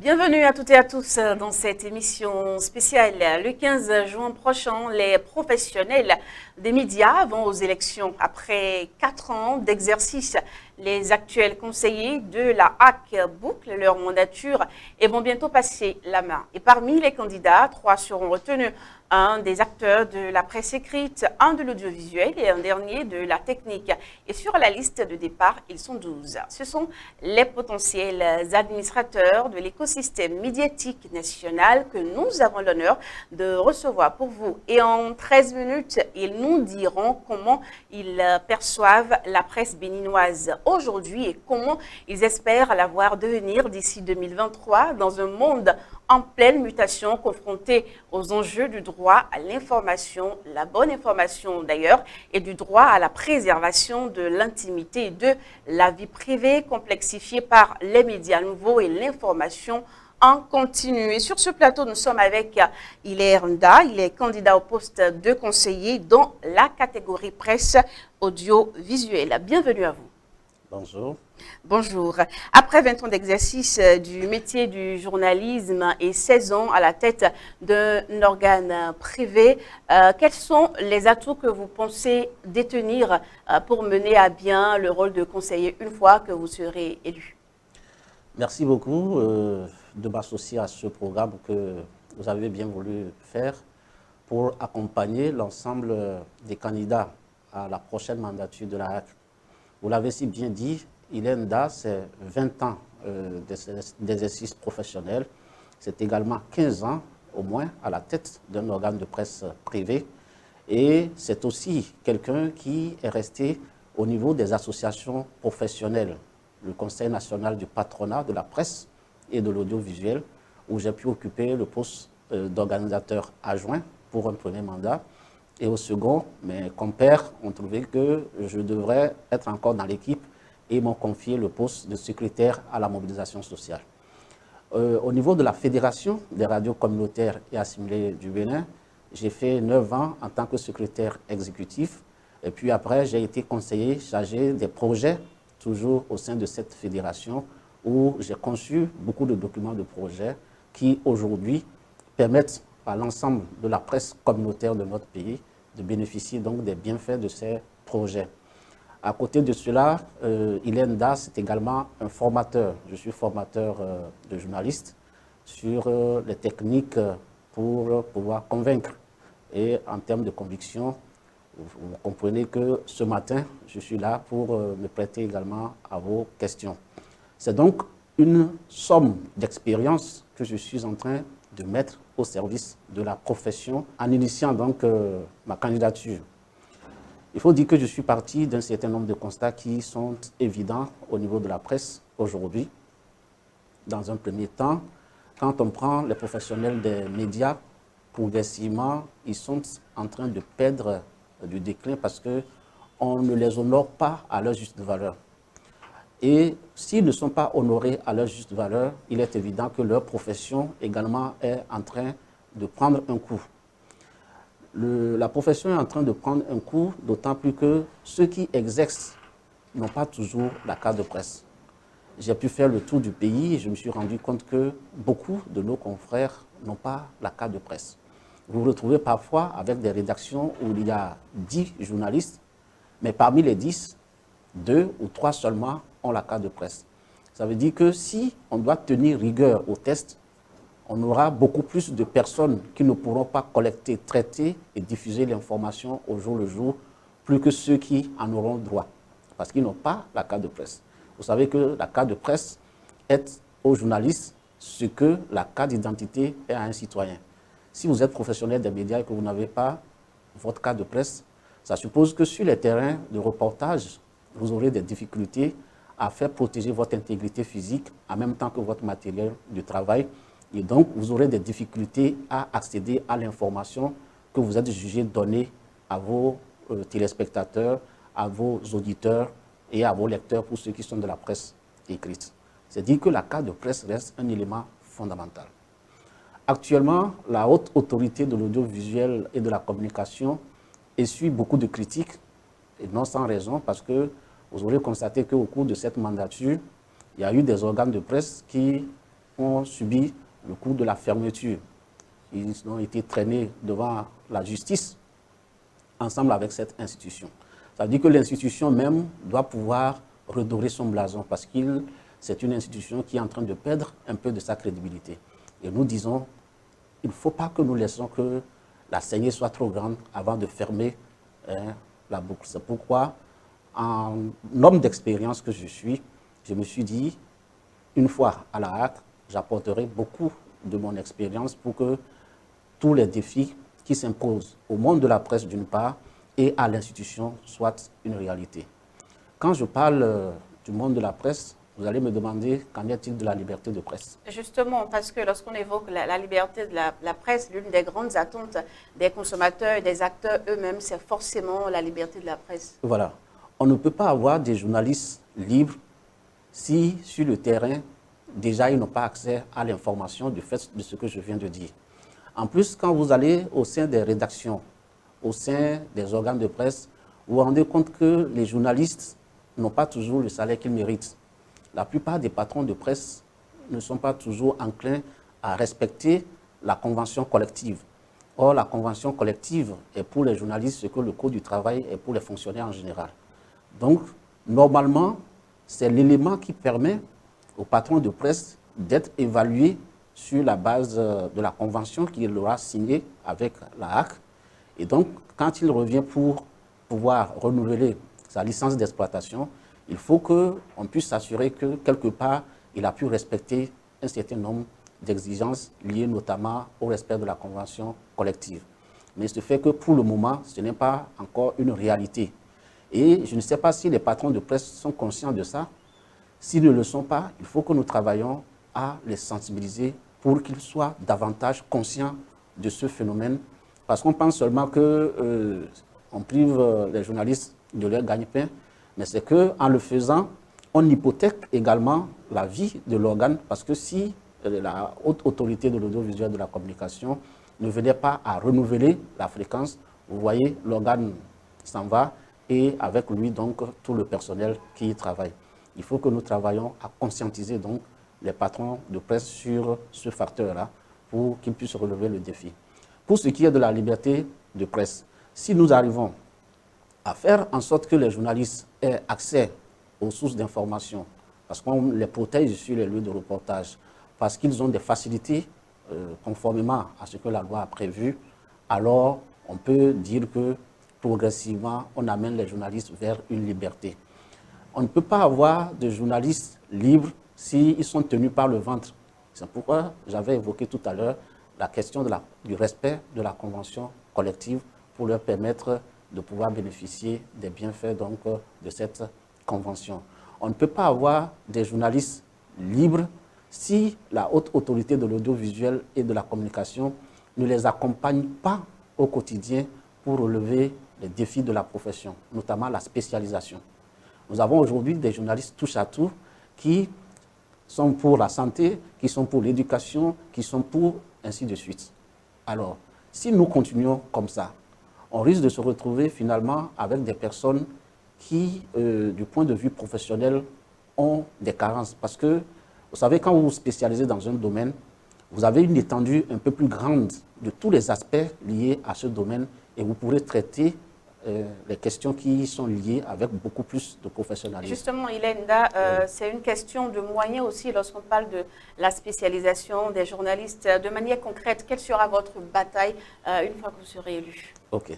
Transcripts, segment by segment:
Bienvenue à toutes et à tous dans cette émission spéciale. Le 15 juin prochain, les professionnels des médias vont aux élections. Après 4 ans d'exercice, les actuels conseillers de la HAC bouclent leur mandature et vont bientôt passer la main. Et parmi les candidats, 3 seront retenus. Un des acteurs de la presse écrite, un de l'audiovisuel et un dernier de la technique. Et sur la liste de départ, ils sont 12. Ce sont les potentiels administrateurs de l'écosystème médiatique national que nous avons l'honneur de recevoir pour vous. Et en 13 minutes, ils nous diront comment ils perçoivent la presse béninoise aujourd'hui et comment ils espèrent la voir devenir d'ici 2023 dans un monde en pleine mutation, confronté aux enjeux du droit à l'information, la bonne information d'ailleurs, et du droit à la préservation de l'intimité et de la vie privée, complexifiée par les médias nouveaux et l'information en continu. Et sur ce plateau, nous sommes avec Hilaire Nda. Il est candidat au poste de conseiller dans la catégorie presse audiovisuelle. Bienvenue à vous. Bonjour. Bonjour. Après 20 ans d'exercice du métier du journalisme et 16 ans à la tête d'un organe privé, quels sont les atouts que vous pensez détenir pour mener à bien le rôle de conseiller une fois que vous serez élu? Merci beaucoup de m'associer à ce programme que vous avez bien voulu faire pour accompagner l'ensemble des candidats à la prochaine mandature de la HAC. Vous l'avez si bien dit, Hilaire Nda, c'est 20 ans d'exercice professionnel. C'est également 15 ans au moins à la tête d'un organe de presse privé. Et c'est aussi quelqu'un qui est resté au niveau des associations professionnelles, le Conseil national du patronat de la presse et de l'audiovisuel, où j'ai pu occuper le poste d'organisateur adjoint pour un premier mandat. Et au second, mes compères ont trouvé que je devrais être encore dans l'équipe et m'ont confié le poste de secrétaire à la mobilisation sociale. Au niveau de la Fédération des radios communautaires et assimilées du Bénin, j'ai fait 9 ans en tant que secrétaire exécutif. Et puis après, j'ai été conseiller chargé des projets, toujours au sein de cette fédération, où j'ai conçu beaucoup de documents de projets qui aujourd'hui permettent à l'ensemble de la presse communautaire de notre pays de bénéficier donc des bienfaits de ces projets. À côté de cela, Hilaire Nda, c'est également un formateur. Je suis formateur de journalistes sur les techniques pour pouvoir convaincre. Et en termes de conviction, vous comprenez que ce matin, je suis là pour me prêter également à vos questions. C'est donc une somme d'expérience que je suis en train de mettre au service de la profession en initiant donc ma candidature. Il faut dire que je suis parti d'un certain nombre de constats qui sont évidents au niveau de la presse aujourd'hui. Dans un premier temps, quand on prend les professionnels des médias, progressivement, ils sont en train de perdre du déclin parce qu'on ne les honore pas à leur juste valeur. Et s'ils ne sont pas honorés à leur juste valeur, il est évident que leur profession également est en train de prendre un coup. La profession est en train de prendre un coup, d'autant plus que ceux qui exercent n'ont pas toujours la carte de presse. J'ai pu faire le tour du pays et je me suis rendu compte que beaucoup de nos confrères n'ont pas la carte de presse. Vous vous retrouvez parfois avec des rédactions où il y a 10 journalistes, mais parmi les 10, 2 ou 3 seulement ont la carte de presse. Ça veut dire que si on doit tenir rigueur au test, on aura beaucoup plus de personnes qui ne pourront pas collecter, traiter et diffuser l'information au jour le jour, plus que ceux qui en auront droit, parce qu'ils n'ont pas la carte de presse. Vous savez que la carte de presse est aux journalistes ce que la carte d'identité est à un citoyen. Si vous êtes professionnel des médias et que vous n'avez pas votre carte de presse, ça suppose que sur les terrains de reportage, vous aurez des difficultés à faire protéger votre intégrité physique en même temps que votre matériel de travail. Et donc, vous aurez des difficultés à accéder à l'information que vous êtes jugé donner à vos téléspectateurs, à vos auditeurs et à vos lecteurs pour ceux qui sont de la presse écrite. C'est-à-dire que la carte de presse reste un élément fondamental. Actuellement, la haute autorité de l'audiovisuel et de la communication essuie beaucoup de critiques, et non sans raison, parce que vous aurez constaté qu'au cours de cette mandature, il y a eu des organes de presse qui ont subi le coup de la fermeture. Ils ont été traînés devant la justice ensemble avec cette institution. Ça veut dire que l'institution même doit pouvoir redorer son blason parce que c'est une institution qui est en train de perdre un peu de sa crédibilité. Et nous disons, il ne faut pas que nous laissions que la saignée soit trop grande avant de fermer la boucle. C'est pourquoi, en homme d'expérience que je suis, je me suis dit, une fois à la HAC, j'apporterai beaucoup de mon expérience pour que tous les défis qui s'imposent au monde de la presse d'une part et à l'institution soient une réalité. Quand je parle du monde de la presse, vous allez me demander qu'en est-il de la liberté de presse? Justement, parce que lorsqu'on évoque la liberté de la presse, l'une des grandes attentes des consommateurs et des acteurs eux-mêmes, c'est forcément la liberté de la presse. Voilà. On ne peut pas avoir des journalistes libres si, sur le terrain, déjà, ils n'ont pas accès à l'information du fait de ce que je viens de dire. En plus, quand vous allez au sein des rédactions, au sein des organes de presse, vous vous rendez compte que les journalistes n'ont pas toujours le salaire qu'ils méritent. La plupart des patrons de presse ne sont pas toujours enclins à respecter la convention collective. Or, la convention collective est pour les journalistes ce que le Code du travail est pour les fonctionnaires en général. Donc, normalement, c'est l'élément qui permet au patron de presse d'être évalué sur la base de la convention qu'il aura signée avec la HAC. Et donc, quand il revient pour pouvoir renouveler sa licence d'exploitation, il faut qu'on puisse s'assurer que, quelque part, il a pu respecter un certain nombre d'exigences liées notamment au respect de la convention collective. Mais ce fait que, pour le moment, ce n'est pas encore une réalité. Et je ne sais pas si les patrons de presse sont conscients de ça. S'ils ne le sont pas, il faut que nous travaillions à les sensibiliser pour qu'ils soient davantage conscients de ce phénomène. Parce qu'on pense seulement qu'on prive les journalistes de leur gagne-pain, mais c'est qu'en le faisant, on hypothèque également la vie de l'organe, parce que si la haute autorité de l'audiovisuel de la communication ne venait pas à renouveler la fréquence, vous voyez, l'organe s'en va et avec lui donc tout le personnel qui y travaille. Il faut que nous travaillions à conscientiser donc les patrons de presse sur ce facteur-là pour qu'ils puissent relever le défi. Pour ce qui est de la liberté de presse, si nous arrivons à faire en sorte que les journalistes aient accès aux sources d'information, parce qu'on les protège sur les lieux de reportage, parce qu'ils ont des facilités conformément à ce que la loi a prévu, alors on peut dire que progressivement, on amène les journalistes vers une liberté. On ne peut pas avoir de journalistes libres s'ils sont tenus par le ventre. C'est pourquoi j'avais évoqué tout à l'heure la question du respect de la convention collective pour leur permettre de pouvoir bénéficier des bienfaits donc, de cette convention. On ne peut pas avoir des journalistes libres si la haute autorité de l'audiovisuel et de la communication ne les accompagne pas au quotidien pour relever les défis de la profession, notamment la spécialisation. Nous avons aujourd'hui des journalistes touche à tout qui sont pour la santé, qui sont pour l'éducation, qui sont pour ainsi de suite. Alors, si nous continuons comme ça, on risque de se retrouver finalement avec des personnes qui, du point de vue professionnel, ont des carences. Parce que, vous savez, quand vous vous spécialisez dans un domaine, vous avez une étendue un peu plus grande de tous les aspects liés à ce domaine et vous pourrez traiter les questions qui sont liées avec beaucoup plus de professionnalisme. Justement, Ilenda, c'est une question de moyens aussi lorsqu'on parle de la spécialisation des journalistes. De manière concrète, quelle sera votre bataille une fois que vous serez élu? Ok.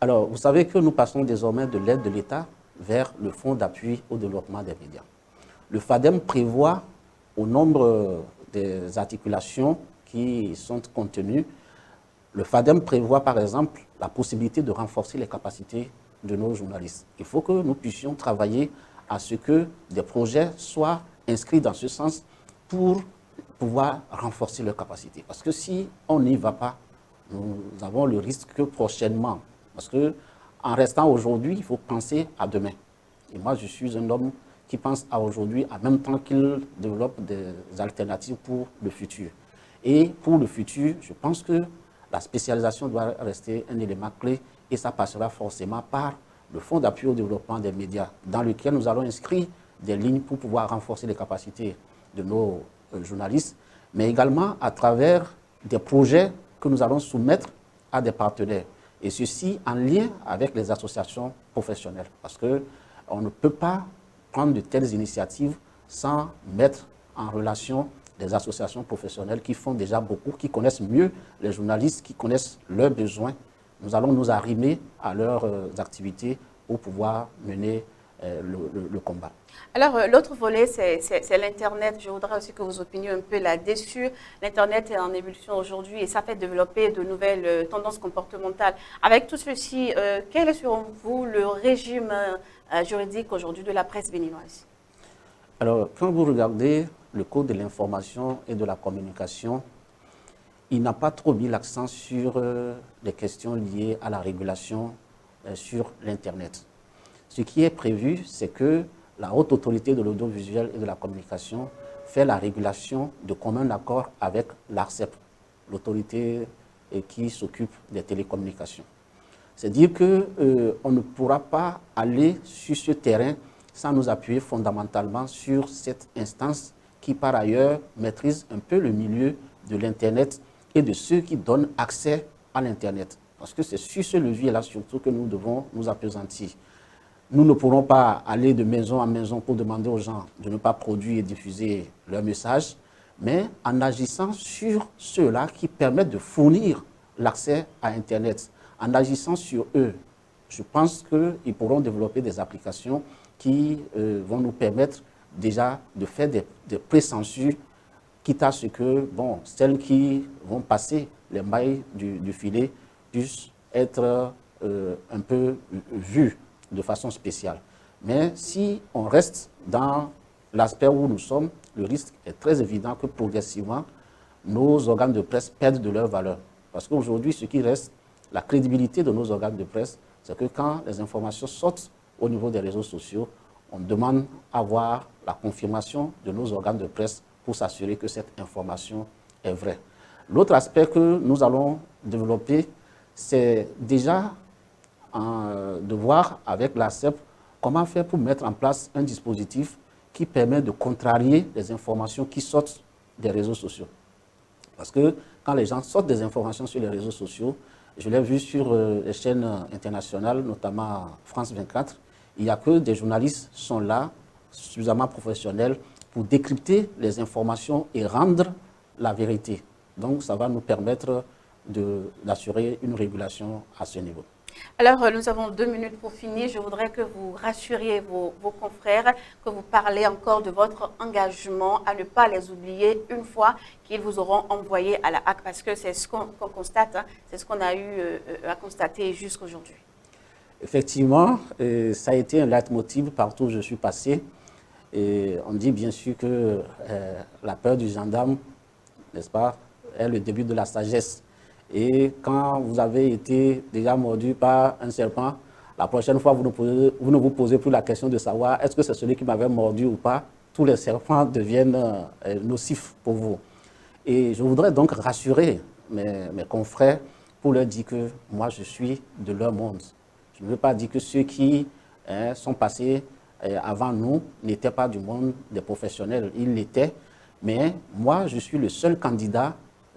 Alors, vous savez que nous passons désormais de l'aide de l'État vers le Fonds d'appui au développement des médias. Le FADEM prévoit, au nombre des articulations qui sont contenues, le FADEM prévoit par exemple la possibilité de renforcer les capacités de nos journalistes. Il faut que nous puissions travailler à ce que des projets soient inscrits dans ce sens pour pouvoir renforcer leurs capacités. Parce que si on n'y va pas, nous avons le risque que prochainement, parce qu'en restant aujourd'hui, il faut penser à demain. Et moi, je suis un homme qui pense à aujourd'hui en même temps qu'il développe des alternatives pour le futur. Et pour le futur, je pense que la spécialisation doit rester un élément clé et ça passera forcément par le Fonds d'appui au développement des médias, dans lequel nous allons inscrire des lignes pour pouvoir renforcer les capacités de nos journalistes, mais également à travers des projets que nous allons soumettre à des partenaires. Et ceci en lien avec les associations professionnelles. Parce qu'on ne peut pas prendre de telles initiatives sans mettre en relation des associations professionnelles qui font déjà beaucoup, qui connaissent mieux les journalistes, qui connaissent leurs besoins. Nous allons nous arrimer à leurs activités pour pouvoir mener le combat. Alors, l'autre volet, c'est l'Internet. Je voudrais aussi que vous opiniez un peu là-dessus. L'Internet est en évolution aujourd'hui et ça fait développer de nouvelles tendances comportementales. Avec tout ceci, quel est selon vous le régime juridique aujourd'hui de la presse béninoise? Alors, quand vous regardez le Code de l'information et de la communication, il n'a pas trop mis l'accent sur les questions liées à la régulation sur l'Internet. Ce qui est prévu, c'est que la Haute Autorité de l'audiovisuel et de la communication fait la régulation de commun accord avec l'ARCEP, l'autorité qui s'occupe des télécommunications. C'est-à-dire qu'on ne pourra pas aller sur ce terrain sans nous appuyer fondamentalement sur cette instance qui, par ailleurs, maîtrise un peu le milieu de l'Internet et de ceux qui donnent accès à l'Internet. Parce que c'est sur ce levier-là surtout que nous devons nous appesantir. Nous ne pourrons pas aller de maison en maison pour demander aux gens de ne pas produire et diffuser leurs messages, mais en agissant sur ceux-là qui permettent de fournir l'accès à Internet, en agissant sur eux, je pense qu'ils pourront développer des applications qui vont nous permettre déjà de faire des pré-censures, quitte à ce que celles qui vont passer les mailles du filet puissent être un peu vues de façon spéciale. Mais si on reste dans l'aspect où nous sommes, le risque est très évident que progressivement, nos organes de presse perdent de leur valeur. Parce qu'aujourd'hui, ce qui reste, la crédibilité de nos organes de presse, c'est que quand les informations sortent au niveau des réseaux sociaux, on demande à avoir la confirmation de nos organes de presse pour s'assurer que cette information est vraie. L'autre aspect que nous allons développer, c'est déjà de voir avec l'ARCEP comment faire pour mettre en place un dispositif qui permet de contrarier les informations qui sortent des réseaux sociaux. Parce que quand les gens sortent des informations sur les réseaux sociaux, je l'ai vu sur les chaînes internationales, notamment France 24, il n'y a que des journalistes qui sont là, suffisamment professionnels, pour décrypter les informations et rendre la vérité. Donc ça va nous permettre d'assurer une régulation à ce niveau. Alors, nous avons 2 minutes pour finir. Je voudrais que vous rassuriez vos confrères, que vous parlez encore de votre engagement à ne pas les oublier une fois qu'ils vous auront envoyé à la HAC, parce que c'est ce qu'on constate, hein, c'est ce qu'on a eu à constater jusqu'aujourd'hui. Effectivement, ça a été un leitmotiv partout où je suis passé. Et on dit bien sûr que la peur du gendarme, n'est-ce pas, est le début de la sagesse. Et quand vous avez été déjà mordu par un serpent, la prochaine fois, vous ne vous posez plus la question de savoir est-ce que c'est celui qui m'avait mordu ou pas. Tous les serpents deviennent nocifs pour vous. Et je voudrais donc rassurer mes confrères pour leur dire que moi, je suis de leur monde. Je ne veux pas dire que ceux qui sont passés avant nous n'étaient pas du monde des professionnels. Ils l'étaient. Mais moi, je suis le seul candidat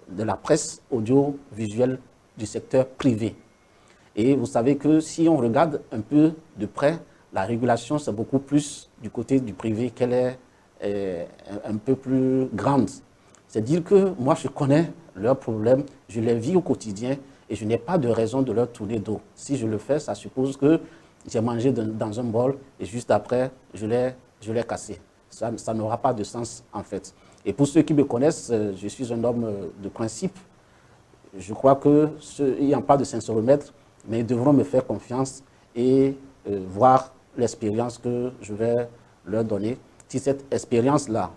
de la presse audiovisuelle du secteur privé. Et vous savez que si on regarde un peu de près, la régulation, c'est beaucoup plus du côté du privé qu'elle est un peu plus grande. C'est-à-dire que moi, je connais leurs problèmes, je les vis au quotidien et je n'ai pas de raison de leur tourner dos. Si je le fais, ça suppose que j'ai mangé dans un bol et juste après, je l'ai cassé. Ça n'aura pas de sens en fait. Et pour ceux qui me connaissent, je suis un homme de principe. Je crois qu'il n'y a pas de sincéromètre, mais ils devront me faire confiance et voir l'expérience que je vais leur donner. Si cette expérience-là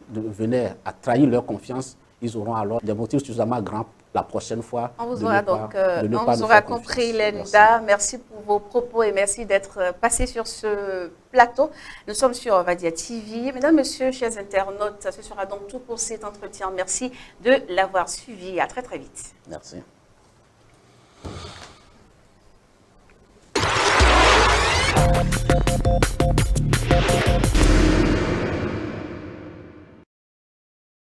venait à trahir leur confiance, ils auront alors des motifs suffisamment grands la prochaine fois. On vous aura compris, Lenda. Merci pour vos propos et merci d'être passé sur ce plateau. Nous sommes sur Vadia TV. Mesdames, Messieurs, chers internautes, ce sera donc tout pour cet entretien. Merci de l'avoir suivi. À très, très vite. Merci.